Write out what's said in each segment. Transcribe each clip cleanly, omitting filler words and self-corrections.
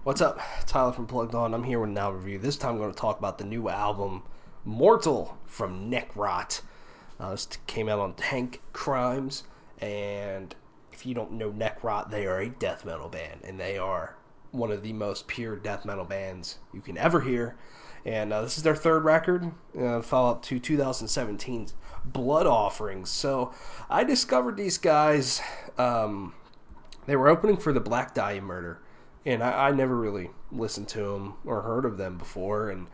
What's up? Tyler from Plugged On. I'm here with an album review. This time I'm going to talk about the new album, Mortal, from Necrot. This came out on Tank Crimes, and if you don't know Necrot, they are a death metal band, and they are one of the most pure death metal bands you can ever hear. And this is their third record, follow-up to 2017's Blood Offerings. So I discovered these guys, they were opening for the Black Dahlia Murder. And I never really listened to them or heard of them before. And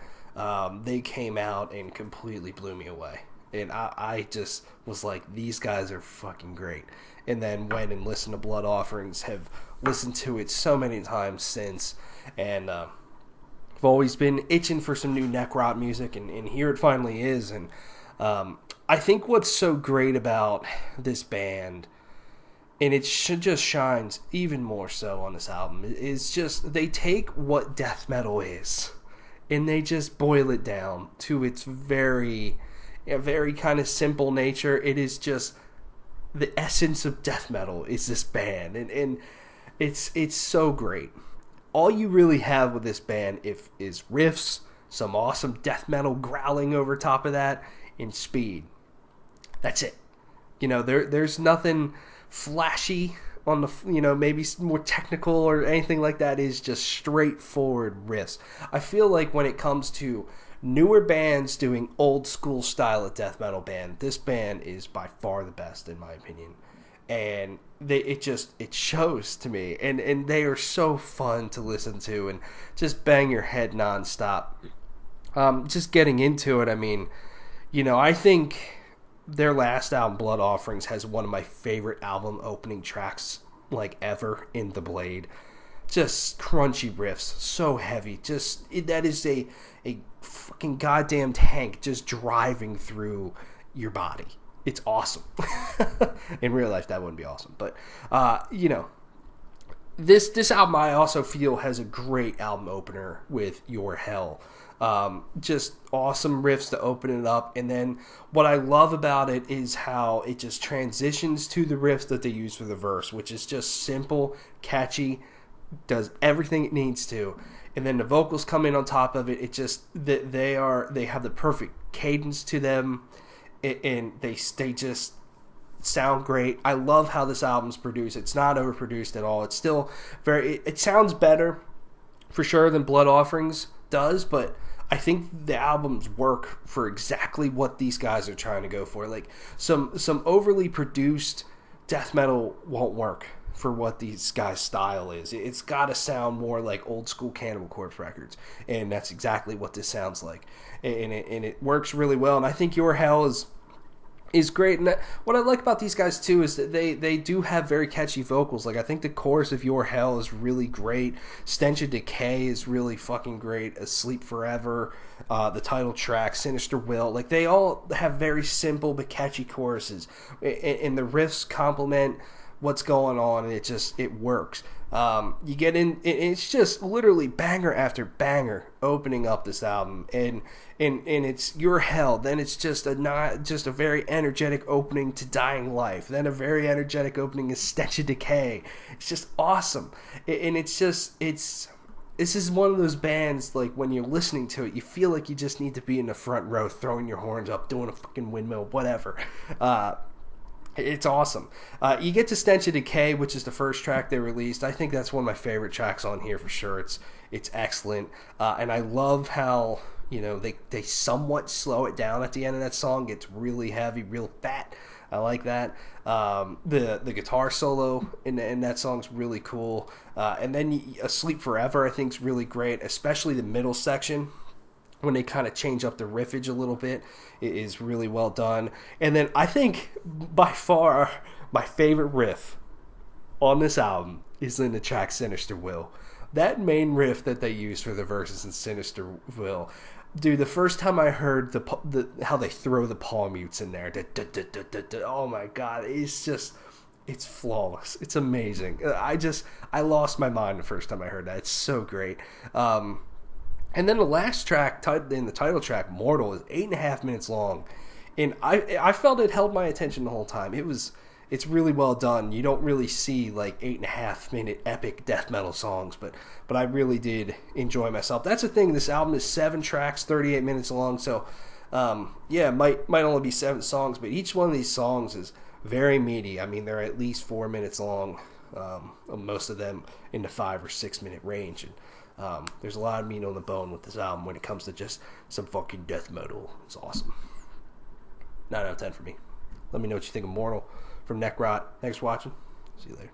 they came out and completely blew me away. And I just was like, these guys are fucking great. And then went and listened to Blood Offerings. Have listened to it so many times since. And I've always been itching for some new Necrot music. And here it finally is. And I think what's so great about this band, and it just shines even more so on this album, is just they take what death metal is and they just boil it down to its very kind of simple nature. It is just the essence of death metal is this band, and it's so great. All you really have with this band is riffs, some awesome death metal growling over top of that, and speed. That's it. There's nothing flashy on the, maybe more technical or anything like that. Is just straightforward riffs. I feel like when it comes to newer bands doing old school style of death metal band, this band is by far the best in my opinion. And it shows to me, and they are so fun to listen to and just bang your head nonstop. Just getting into it, I think their last album, Blood Offerings, has one of my favorite album opening tracks ever in The Blade. Just crunchy riffs, so heavy. That is a fucking goddamn tank just driving through your body. It's awesome. In real life, that wouldn't be awesome, but this album I also feel has a great album opener with Your Hell. Just awesome riffs to open it up, and then what I love about it is how it just transitions to the riffs that they use for the verse, which is just simple, catchy, does everything it needs to, and then the vocals come in on top of it. It just they have the perfect cadence to them, and they just sound great. I love how this album's produced. It's not overproduced at all. It's still it sounds better for sure than Blood Offerings does, but I think the albums work for exactly what these guys are trying to go for. Some overly produced death metal won't work for what these guys' style is. It's got to sound more like old school Cannibal Corpse records, and that's exactly what this sounds like. And it works really well. And I think Your Hell is great. And what I like about these guys too is that they do have very catchy vocals. I think the chorus of Your Hell is really great. Stench of Decay is really fucking great. Asleep Forever, the title track, Sinister Will, they all have very simple but catchy choruses, and the riffs complement what's going on, and it works. You get in, it's just literally banger after banger opening up this album, and it's Your Hell. Then it's just a very energetic opening to Dying Life. Then a very energetic opening is Stench of Decay. It's just awesome, and this is one of those bands, when you're listening to it, you feel like you just need to be in the front row, throwing your horns up, doing a fucking windmill, whatever. It's awesome. You get to Stench of Decay, which is the first track they released. I think that's one of my favorite tracks on here for sure. It's excellent, and I love how they somewhat slow it down at the end of that song. It's really heavy, real fat. I like that. The guitar solo in that song's really cool. And then Asleep Forever I think is really great, especially the middle section, when they kind of change up the riffage a little bit. It is really well done. And then I think by far my favorite riff on this album is in the track Sinister Will. That main riff that they use for the verses in Sinister Will, dude, the first time I heard how they throw the palm mutes in there, oh my god, it's flawless. It's amazing. I lost my mind the first time I heard that. It's so great. And then the last track, in the title track, Mortal, is 8.5 minutes long, and I felt it held my attention the whole time. It's it's really well done. You don't really see like 8.5 minute epic death metal songs, but I really did enjoy myself. That's the thing. This album is 7 tracks, 38 minutes long. So yeah, might only be 7 songs, but each one of these songs is very meaty. I mean, they're at least 4 minutes long. Most of them in the 5 or 6 minute range, and there's a lot of meat on the bone with this album when it comes to just some fucking death metal. It's awesome. 9 out of 10 for me. Let me know what you think of Mortal from Necrot. Thanks for watching. See you later.